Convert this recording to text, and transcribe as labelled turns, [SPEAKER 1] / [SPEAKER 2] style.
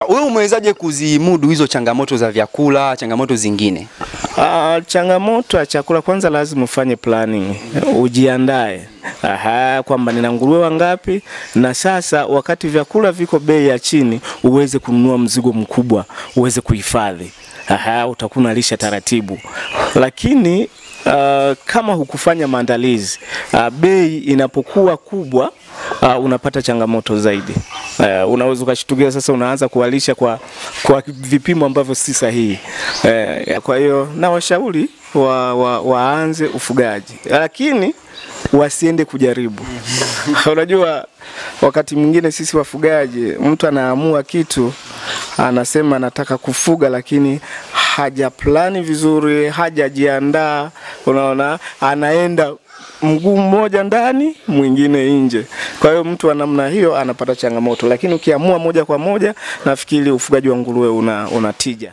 [SPEAKER 1] Wewe umewezaje kuzimudu hizo changamoto za vyakula, changamoto zingine?
[SPEAKER 2] Changamoto ya chakula, kwanza lazima ufanye planning, ujiandae. Kwamba nina nguruwe wangapi, na sasa wakati vyakula viko bei ya chini uweze kununua mzigo mkubwa, uweze kuhifadhi. Utakuwa lisha taratibu. Lakini kama hukufanya maandalizi, bei inapokuwa kubwa, unapata changamoto zaidi. Unaweza ukashtukia sasa unaanza kuwalisha kwa vipimo ambavyo si sahihi. Kwa hiyo na washauri waanze ufugaji, lakini wasiende kujaribu. Unajua wakati mwingine sisi wafugaji, mtu anaamua kitu, anasema anataka kufuga, lakini haja plani vizuri, hajajiandaa. Unaona, anaenda mguu mmoja ndani, mwingine nje. Kwa hiyo mtu wa namna hiyo anapata changamoto, lakini ukiamua moja kwa moja, nafikiri ufugaji wa nguruwe una tija.